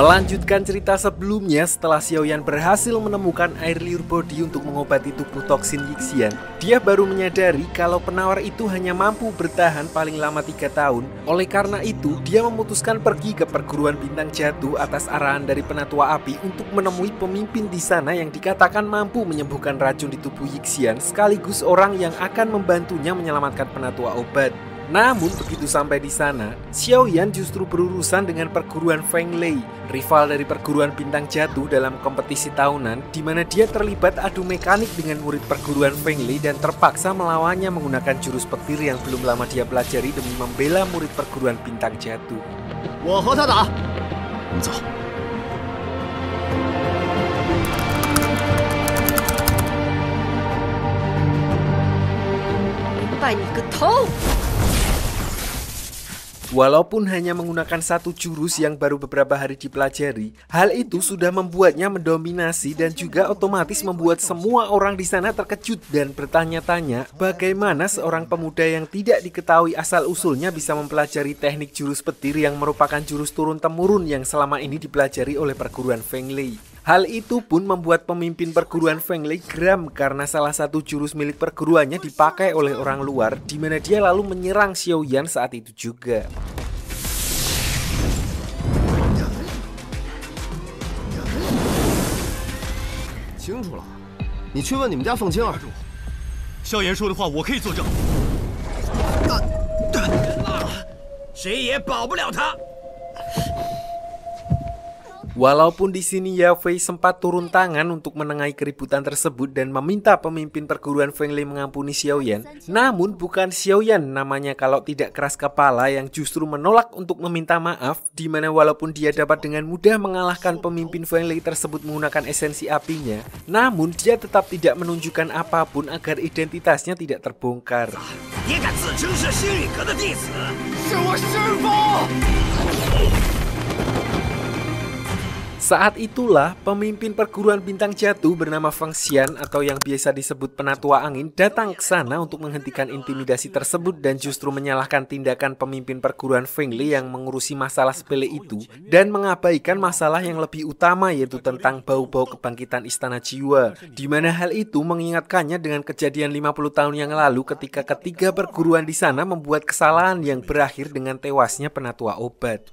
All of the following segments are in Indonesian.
Melanjutkan cerita sebelumnya, setelah Xiaoyan berhasil menemukan air liur bodi untuk mengobati tubuh toksin Yixian, dia baru menyadari kalau penawar itu hanya mampu bertahan paling lama 3 tahun. Oleh karena itu, dia memutuskan pergi ke perguruan bintang jatuh atas arahan dari penatua api untuk menemui pemimpin di sana yang dikatakan mampu menyembuhkan racun di tubuh Yixian, sekaligus orang yang akan membantunya menyelamatkan penatua obat. Namun begitu sampai di sana, Xiaoyan justru berurusan dengan perguruan Feng Lei, rival dari perguruan bintang jatuh dalam kompetisi tahunan, di mana dia terlibat adu mekanik dengan murid perguruan Feng Lei dan terpaksa melawannya menggunakan jurus petir yang belum lama dia pelajari demi membela murid perguruan bintang jatuh. Walaupun hanya menggunakan satu jurus yang baru beberapa hari dipelajari, hal itu sudah membuatnya mendominasi dan juga otomatis membuat semua orang di sana terkejut dan bertanya-tanya bagaimana seorang pemuda yang tidak diketahui asal-usulnya bisa mempelajari teknik jurus petir yang merupakan jurus turun-temurun yang selama ini dipelajari oleh perguruan Feng Lei. Hal itu pun membuat pemimpin perguruan Feng Lei geram karena salah satu jurus milik perguruannya dipakai oleh orang luar, di mana dia lalu menyerang Xiaoyan saat itu juga. Walaupun di sini Yao Fei sempat turun tangan untuk menengahi keributan tersebut dan meminta pemimpin perguruan Feng Lei mengampuni Xiaoyan, namun bukan Xiaoyan namanya kalau tidak keras kepala yang justru menolak untuk meminta maaf, di mana walaupun dia dapat dengan mudah mengalahkan pemimpin Feng Lei tersebut menggunakan esensi apinya, namun dia tetap tidak menunjukkan apapun agar identitasnya tidak terbongkar. Saat itulah pemimpin perguruan bintang jatuh bernama Feng Xian atau yang biasa disebut penatua angin datang ke sana untuk menghentikan intimidasi tersebut dan justru menyalahkan tindakan pemimpin perguruan Feng Lei yang mengurusi masalah sepele itu dan mengabaikan masalah yang lebih utama yaitu tentang bau-bau kebangkitan istana jiwa, di mana hal itu mengingatkannya dengan kejadian 50 tahun yang lalu ketika ketiga perguruan di sana membuat kesalahan yang berakhir dengan tewasnya penatua obat.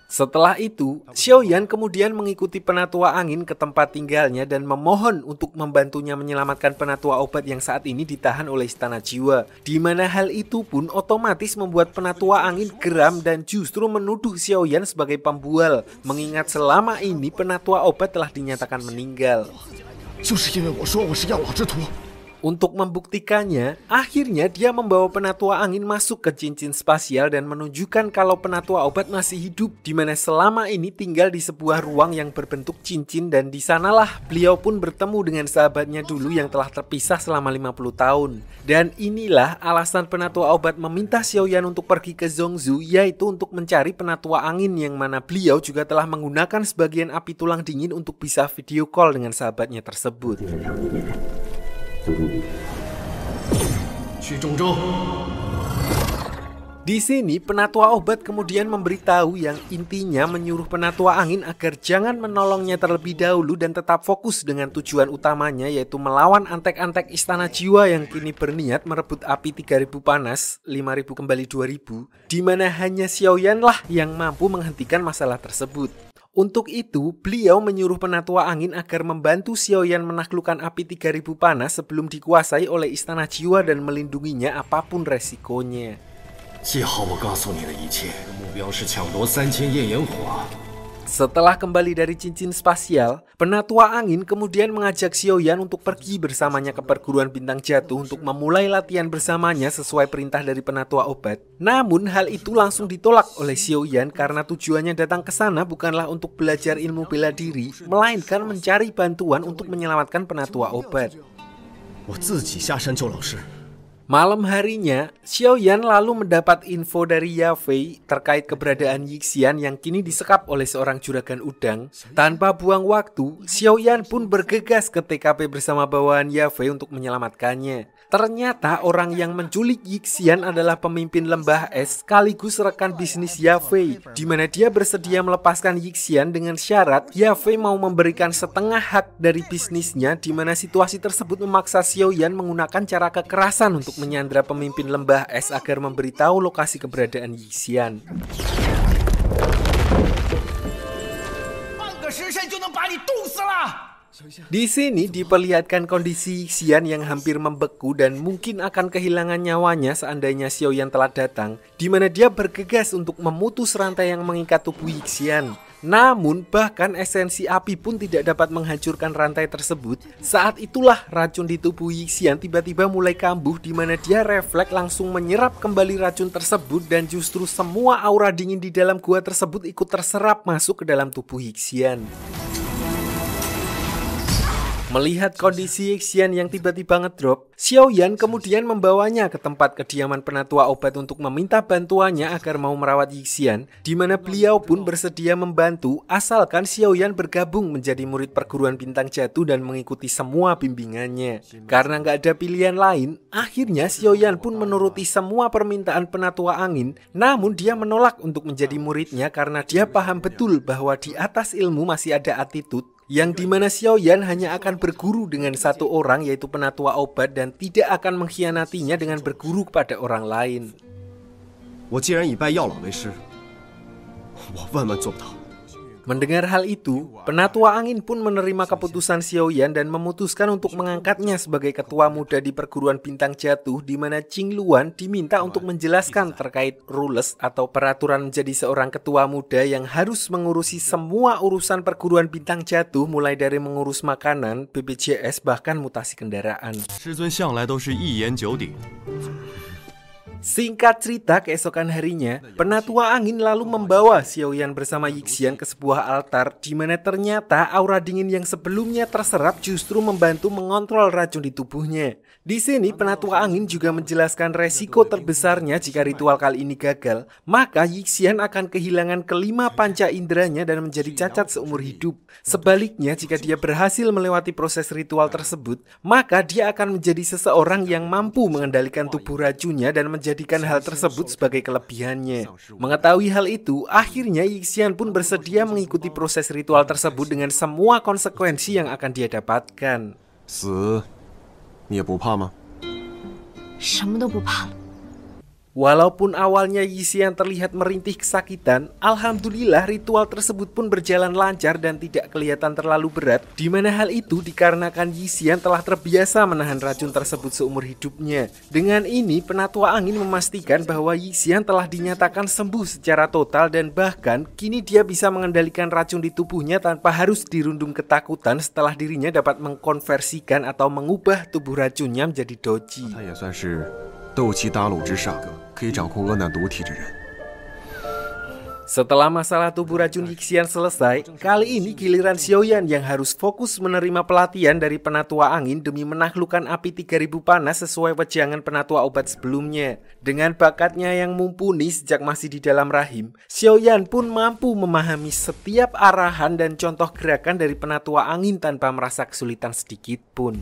Setelah itu, Xiaoyan kemudian mengikuti penatua angin ke tempat tinggalnya dan memohon untuk membantunya menyelamatkan penatua obat yang saat ini ditahan oleh istana jiwa. Di mana hal itu pun otomatis membuat penatua angin geram dan justru menuduh Xiaoyan sebagai pembual, mengingat selama ini penatua obat telah dinyatakan meninggal. Untuk membuktikannya, akhirnya dia membawa penatua angin masuk ke cincin spasial dan menunjukkan kalau penatua obat masih hidup, di mana selama ini tinggal di sebuah ruang yang berbentuk cincin dan di sanalah beliau pun bertemu dengan sahabatnya dulu yang telah terpisah selama 50 tahun. Dan inilah alasan penatua obat meminta Xiaoyan untuk pergi ke Zhongzhou, yaitu untuk mencari penatua angin yang mana beliau juga telah menggunakan sebagian api tulang dingin untuk bisa video call dengan sahabatnya tersebut. Di sini penatua obat kemudian memberitahu yang intinya menyuruh penatua angin agar jangan menolongnya terlebih dahulu dan tetap fokus dengan tujuan utamanya yaitu melawan antek-antek istana jiwa yang kini berniat merebut api 3000 panas, 5000 kembali 2000, di mana hanya Xiaoyan lah yang mampu menghentikan masalah tersebut. Untuk itu, beliau menyuruh penatua angin agar membantu Xiaoyan menaklukkan api 3000 panas sebelum dikuasai oleh istana jiwa dan melindunginya apapun resikonya. Setelah kembali dari cincin spasial, penatua angin kemudian mengajak Xiaoyan untuk pergi bersamanya ke perguruan bintang jatuh untuk memulai latihan bersamanya sesuai perintah dari penatua obat. Namun hal itu langsung ditolak oleh Xiaoyan karena tujuannya datang ke sana bukanlah untuk belajar ilmu bela diri, melainkan mencari bantuan untuk menyelamatkan penatua obat. Malam harinya, Xiaoyan lalu mendapat info dari Yafei terkait keberadaan Yixian yang kini disekap oleh seorang juragan udang. Tanpa buang waktu, Xiaoyan pun bergegas ke TKP bersama bawahan Yafei untuk menyelamatkannya. Ternyata orang yang menculik Yixian adalah pemimpin lembah es sekaligus rekan bisnis Yafei, di mana dia bersedia melepaskan Yixian dengan syarat Yafei mau memberikan setengah hak dari bisnisnya, di mana situasi tersebut memaksa Xiaoyan menggunakan cara kekerasan untuk menyandra pemimpin lembah es agar memberitahu lokasi keberadaan Yixian. Di sini diperlihatkan kondisi Yixian yang hampir membeku dan mungkin akan kehilangan nyawanya seandainya Xiaoyan telah datang, di mana dia bergegas untuk memutus rantai yang mengikat tubuh Yixian. Namun bahkan esensi api pun tidak dapat menghancurkan rantai tersebut. Saat itulah racun di tubuh Yixian tiba-tiba mulai kambuh, di mana dia refleks langsung menyerap kembali racun tersebut dan justru semua aura dingin di dalam gua tersebut ikut terserap masuk ke dalam tubuh Yixian. Melihat kondisi Yixian yang tiba-tiba ngedrop, Xiaoyan kemudian membawanya ke tempat kediaman penatua obat untuk meminta bantuannya agar mau merawat Yixian, di mana beliau pun bersedia membantu asalkan Xiaoyan bergabung menjadi murid perguruan bintang jatuh dan mengikuti semua bimbingannya. Karena nggak ada pilihan lain, akhirnya Xiaoyan pun menuruti semua permintaan penatua angin, namun dia menolak untuk menjadi muridnya karena dia paham betul bahwa di atas ilmu masih ada attitude, yang dimana Xiaoyan hanya akan berguru dengan satu orang yaitu penatua obat dan tidak akan mengkhianatinya dengan berguru kepada orang lain. Mendengar hal itu, penatua angin pun menerima keputusan Xiaoyan dan memutuskan untuk mengangkatnya sebagai ketua muda di perguruan bintang jatuh, di mana Qing Luan diminta untuk menjelaskan terkait rules atau peraturan menjadi seorang ketua muda yang harus mengurusi semua urusan perguruan bintang jatuh, mulai dari mengurus makanan, BPJS, bahkan mutasi kendaraan. Singkat cerita, keesokan harinya, penatua angin lalu membawa Xiaoyan bersama Yixian ke sebuah altar, di mana ternyata aura dingin yang sebelumnya terserap justru membantu mengontrol racun di tubuhnya. Di sini penatua angin juga menjelaskan resiko terbesarnya jika ritual kali ini gagal, maka Yixian akan kehilangan kelima panca inderanya dan menjadi cacat seumur hidup. Sebaliknya, jika dia berhasil melewati proses ritual tersebut, maka dia akan menjadi seseorang yang mampu mengendalikan tubuh racunnya dan menjadikan hal tersebut sebagai kelebihannya. Mengetahui hal itu, akhirnya Yixian pun bersedia mengikuti proses ritual tersebut dengan semua konsekuensi yang akan dia dapatkan. Walaupun awalnya Yixian terlihat merintih kesakitan, alhamdulillah ritual tersebut pun berjalan lancar dan tidak kelihatan terlalu berat, di mana hal itu dikarenakan Yixian telah terbiasa menahan racun tersebut seumur hidupnya. Dengan ini, penatua angin memastikan bahwa Yixian telah dinyatakan sembuh secara total dan bahkan kini dia bisa mengendalikan racun di tubuhnya tanpa harus dirundung ketakutan setelah dirinya dapat mengkonversikan atau mengubah tubuh racunnya menjadi doji. Setelah masalah tubuh racun Yixian selesai, kali ini giliran Xiaoyan yang harus fokus menerima pelatihan dari penatua angin demi menaklukkan api 3000 panas sesuai wejangan penatua obat sebelumnya. Dengan bakatnya yang mumpuni sejak masih di dalam rahim, Xiaoyan pun mampu memahami setiap arahan dan contoh gerakan dari penatua angin tanpa merasa kesulitan sedikit pun.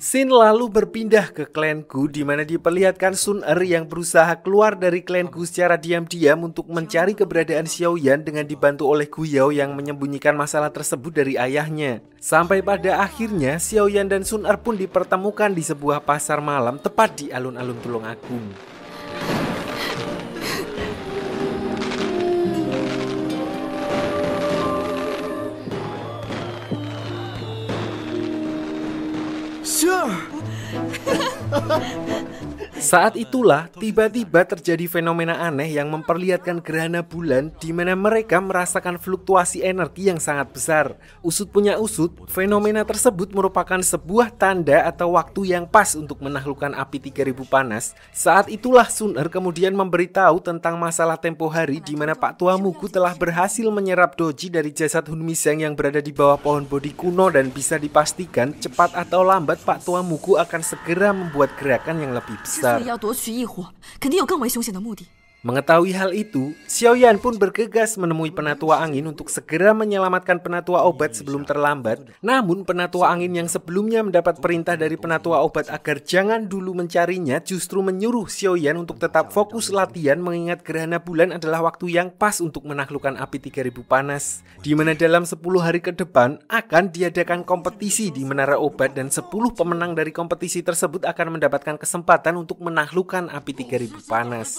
Scene lalu berpindah ke klan Gu, di mana diperlihatkan Sun Er yang berusaha keluar dari klan Gu secara diam-diam untuk mencari keberadaan Xiaoyan dengan dibantu oleh Gu Yao yang menyembunyikan masalah tersebut dari ayahnya. Sampai pada akhirnya Xiaoyan dan Sun Er pun dipertemukan di sebuah pasar malam tepat di alun-alun Tulung Agung. Saat itulah tiba-tiba terjadi fenomena aneh yang memperlihatkan gerhana bulan di mana mereka merasakan fluktuasi energi yang sangat besar. Usut punya usut, fenomena tersebut merupakan sebuah tanda atau waktu yang pas untuk menaklukkan api 3000 panas. Saat itulah Sun Er kemudian memberitahu tentang masalah tempo hari di mana Pak Tua Mugu telah berhasil menyerap doji dari jasad Hun Miseng yang berada di bawah pohon Bodhi kuno, dan bisa dipastikan cepat atau lambat Pak Tua Mugu akan segera membuat gerakan yang lebih besar. Mengetahui hal itu, Xiaoyan pun bergegas menemui Penatua Angin untuk segera menyelamatkan Penatua Obat sebelum terlambat. Namun Penatua Angin yang sebelumnya mendapat perintah dari Penatua Obat agar jangan dulu mencarinya, justru menyuruh Xiaoyan untuk tetap fokus latihan, mengingat gerhana bulan adalah waktu yang pas untuk menaklukkan api 3000 panas. Di mana dalam 10 hari ke depan akan diadakan kompetisi di Menara Obat, dan 10 pemenang dari kompetisi tersebut akan mendapatkan kesempatan untuk menaklukkan api 3000 panas.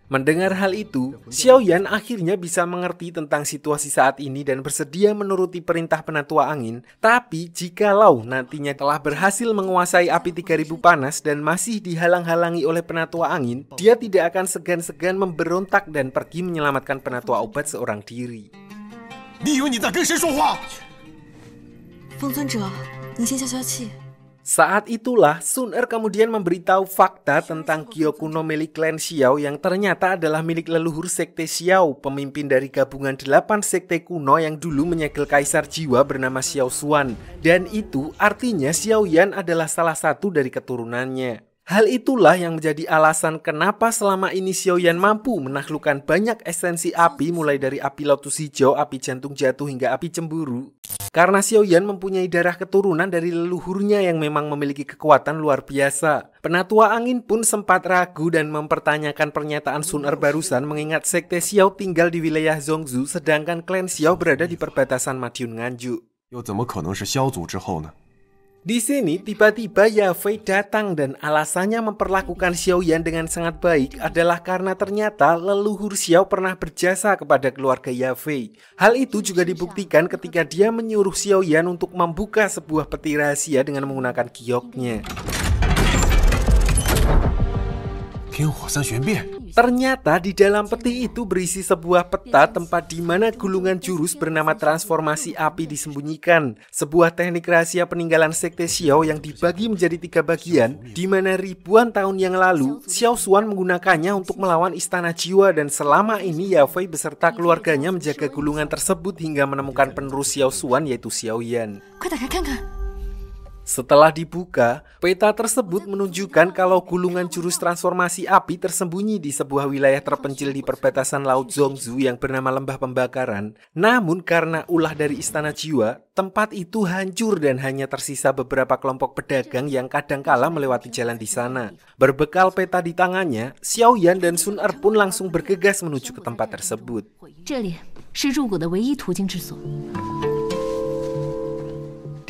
Mendengar hal itu, Xiaoyan akhirnya bisa mengerti tentang situasi saat ini dan bersedia menuruti perintah Penatua Angin. Tapi jikalau nantinya telah berhasil menguasai api 3000 panas dan masih dihalang-halangi oleh Penatua Angin, dia tidak akan segan-segan memberontak dan pergi menyelamatkan Penatua Obat seorang diri. Saat itulah Sun Er kemudian memberitahu fakta tentang Gyo kuno milik klan Xiao yang ternyata adalah milik leluhur sekte Xiao, pemimpin dari gabungan 8 sekte kuno yang dulu menyegel kaisar jiwa bernama Xiao Xuan. Dan itu artinya Xiaoyan adalah salah satu dari keturunannya. Hal itulah yang menjadi alasan kenapa selama ini Xiaoyan mampu menaklukkan banyak esensi api, mulai dari api lotus hijau, api jantung jatuh, hingga api cemburu. Karena Xiaoyan mempunyai darah keturunan dari leluhurnya yang memang memiliki kekuatan luar biasa. Penatua Angin pun sempat ragu dan mempertanyakan pernyataan Sun Er barusan, mengingat sekte Xiao tinggal di wilayah Zhongzhou sedangkan klan Xiao berada di perbatasan Madiun Nganjuk. Di sini tiba-tiba Yafei datang dan alasannya memperlakukan Xiaoyan dengan sangat baik adalah karena ternyata leluhur Xiao pernah berjasa kepada keluarga Yafei. Hal itu juga dibuktikan ketika dia menyuruh Xiaoyan untuk membuka sebuah peti rahasia dengan menggunakan gioknya. Ternyata di dalam peti itu berisi sebuah peta tempat di mana gulungan jurus bernama transformasi api disembunyikan. Sebuah teknik rahasia peninggalan sekte Xiao yang dibagi menjadi 3 bagian, di mana ribuan tahun yang lalu Xiao Xuan menggunakannya untuk melawan istana jiwa, dan selama ini Yafei beserta keluarganya menjaga gulungan tersebut hingga menemukan penerus Xiao Xuan, yaitu Xiaoyan. Setelah dibuka, peta tersebut menunjukkan kalau gulungan jurus transformasi api tersembunyi di sebuah wilayah terpencil di perbatasan Laut Zhongzhou yang bernama Lembah Pembakaran. Namun karena ulah dari istana jiwa, tempat itu hancur dan hanya tersisa beberapa kelompok pedagang yang kadangkala melewati jalan di sana. Berbekal peta di tangannya, Xiaoyan dan Sun Er pun langsung bergegas menuju ke tempat tersebut.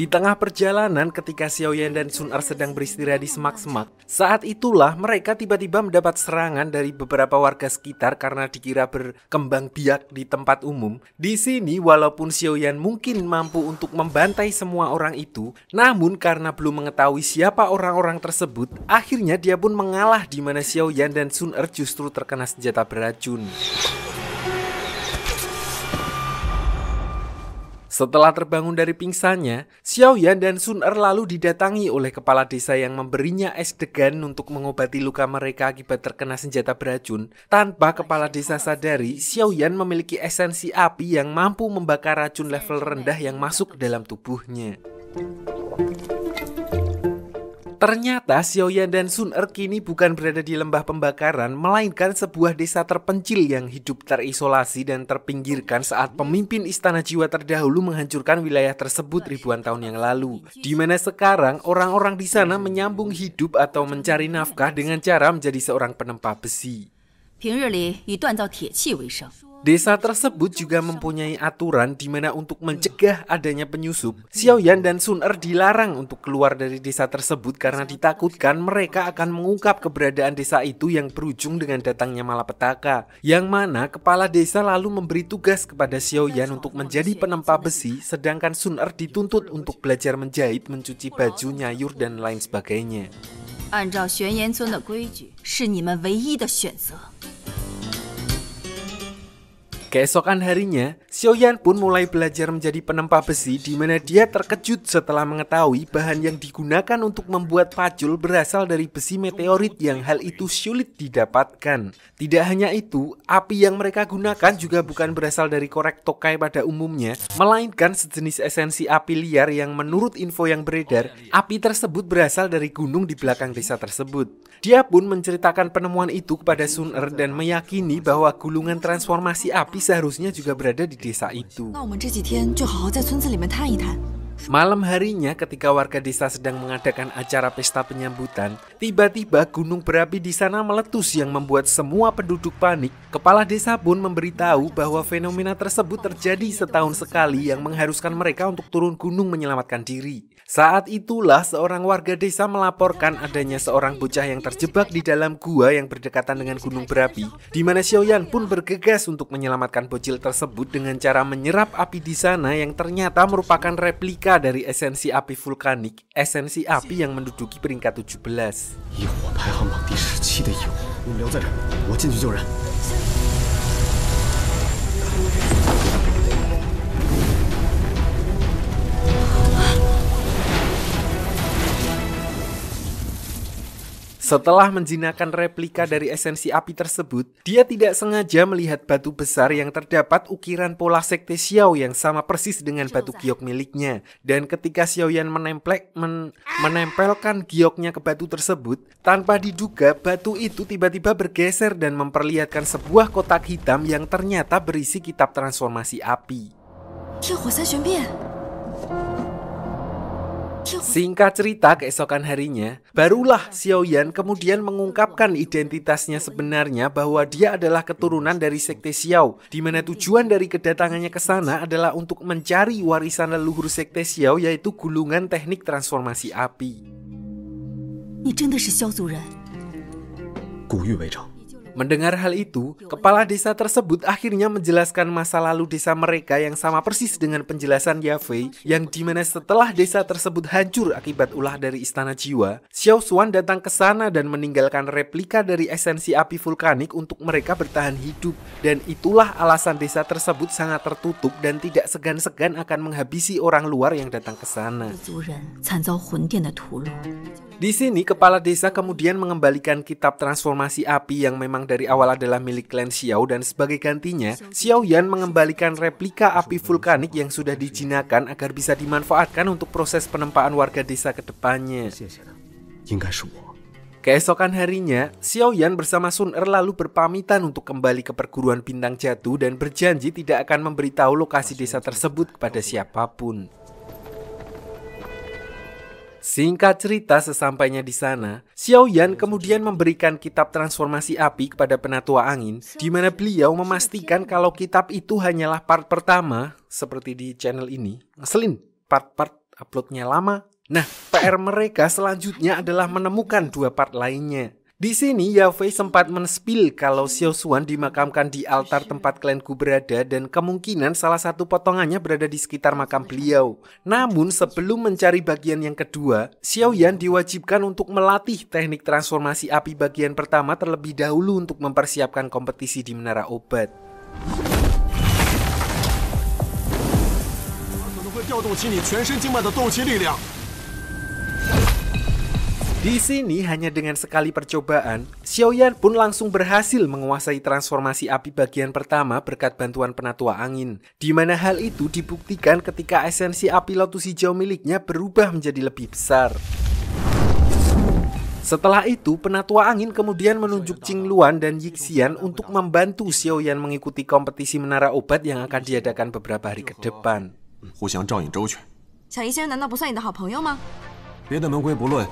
Di tengah perjalanan ketika Xiaoyan dan Sun Er sedang beristirahat di semak-semak, saat itulah mereka tiba-tiba mendapat serangan dari beberapa warga sekitar karena dikira berkembang biak di tempat umum. Di sini walaupun Xiaoyan mungkin mampu untuk membantai semua orang itu, namun karena belum mengetahui siapa orang-orang tersebut, akhirnya dia pun mengalah, di mana Xiaoyan dan Sun Er justru terkena senjata beracun. Setelah terbangun dari pingsannya, Xiaoyan dan Sun Er lalu didatangi oleh kepala desa yang memberinya es degan untuk mengobati luka mereka akibat terkena senjata beracun. Tanpa kepala desa sadari, Xiaoyan memiliki esensi api yang mampu membakar racun level rendah yang masuk ke dalam tubuhnya. Ternyata Xiaoyan dan Sun Er kini bukan berada di lembah pembakaran, melainkan sebuah desa terpencil yang hidup terisolasi dan terpinggirkan saat pemimpin istana jiwa terdahulu menghancurkan wilayah tersebut ribuan tahun yang lalu. Di mana sekarang orang-orang di sana menyambung hidup atau mencari nafkah dengan cara menjadi seorang penempa besi. Desa tersebut juga mempunyai aturan di mana untuk mencegah adanya penyusup, Xiaoyan dan Sun Er dilarang untuk keluar dari desa tersebut karena ditakutkan mereka akan mengungkap keberadaan desa itu yang berujung dengan datangnya malapetaka. Yang mana kepala desa lalu memberi tugas kepada Xiaoyan untuk menjadi penempa besi, sedangkan Sun Er dituntut untuk belajar menjahit, mencuci baju, nyayur, dan lain sebagainya. 按照玄岩村的规矩，是你们唯一的选择。 Keesokan harinya, Xiaoyan pun mulai belajar menjadi penempa besi di mana dia terkejut setelah mengetahui bahan yang digunakan untuk membuat pacul berasal dari besi meteorit yang hal itu sulit didapatkan. Tidak hanya itu, api yang mereka gunakan juga bukan berasal dari korek tokai pada umumnya, melainkan sejenis esensi api liar yang menurut info yang beredar, api tersebut berasal dari gunung di belakang desa tersebut. Dia pun menceritakan penemuan itu kepada Sun Er dan meyakini bahwa gulungan transformasi api seharusnya juga berada di desa itu. Malam harinya ketika warga desa sedang mengadakan acara pesta penyambutan, tiba-tiba gunung berapi di sana meletus yang membuat semua penduduk panik. Kepala desa pun memberitahu bahwa fenomena tersebut terjadi setahun sekali yang mengharuskan mereka untuk turun gunung menyelamatkan diri. Saat itulah seorang warga desa melaporkan adanya seorang bocah yang terjebak di dalam gua yang berdekatan dengan gunung berapi, di mana Xiaoyan pun bergegas untuk menyelamatkan bocil tersebut dengan cara menyerap api di sana yang ternyata merupakan replika dari esensi api vulkanik, esensi api yang menduduki peringkat 17. Setelah menjinakkan replika dari esensi api tersebut, dia tidak sengaja melihat batu besar yang terdapat ukiran pola sekte Xiao yang sama persis dengan batu giok miliknya. Dan ketika Xiaoyan menempelkan gioknya ke batu tersebut, tanpa diduga batu itu tiba-tiba bergeser dan memperlihatkan sebuah kotak hitam yang ternyata berisi kitab transformasi api. Singkat cerita, keesokan harinya, barulah Xiaoyan kemudian mengungkapkan identitasnya sebenarnya bahwa dia adalah keturunan dari Sekte Xiao, di mana tujuan dari kedatangannya ke sana adalah untuk mencari warisan leluhur Sekte Xiao, yaitu gulungan teknik transformasi api. Mendengar hal itu, kepala desa tersebut akhirnya menjelaskan masa lalu desa mereka yang sama persis dengan penjelasan Yafei, yang dimana setelah desa tersebut hancur akibat ulah dari istana jiwa, Xiao Xuan datang ke sana dan meninggalkan replika dari esensi api vulkanik untuk mereka bertahan hidup. Dan itulah alasan desa tersebut sangat tertutup dan tidak segan-segan akan menghabisi orang luar yang datang ke sana. Di sini, kepala desa kemudian mengembalikan kitab transformasi api yang memang dari awal adalah milik klan Xiao, dan sebagai gantinya, Xiaoyan mengembalikan replika api vulkanik yang sudah dijinakan agar bisa dimanfaatkan untuk proses penempaan warga desa ke depannya. Keesokan harinya, Xiaoyan bersama Sun Er lalu berpamitan untuk kembali ke perguruan bintang jatuh dan berjanji tidak akan memberitahu lokasi desa tersebut kepada siapapun. Singkat cerita, sesampainya di sana, Xiaoyan kemudian memberikan kitab transformasi api kepada Penatua Angin, di mana beliau memastikan kalau kitab itu hanyalah part pertama, seperti di channel ini. Ngeselin, part-part uploadnya lama. Nah, PR mereka selanjutnya adalah menemukan 2 part lainnya. Di sini, Yafei sempat men-spill kalau Xiao Xuan dimakamkan di altar tempat klanku berada dan kemungkinan salah satu potongannya berada di sekitar makam beliau. Namun, sebelum mencari bagian yang kedua, Xiaoyan diwajibkan untuk melatih teknik transformasi api bagian pertama terlebih dahulu untuk mempersiapkan kompetisi di Menara Obat. Di sini hanya dengan sekali percobaan, Xiaoyan pun langsung berhasil menguasai transformasi api bagian pertama berkat bantuan Penatua Angin, di mana hal itu dibuktikan ketika esensi api lotus hijau miliknya berubah menjadi lebih besar. Setelah itu, Penatua Angin kemudian menunjuk Qing Luan dan Yixian untuk membantu Xiaoyan mengikuti kompetisi Menara Obat yang akan diadakan beberapa hari ke depan. 别的门规不论，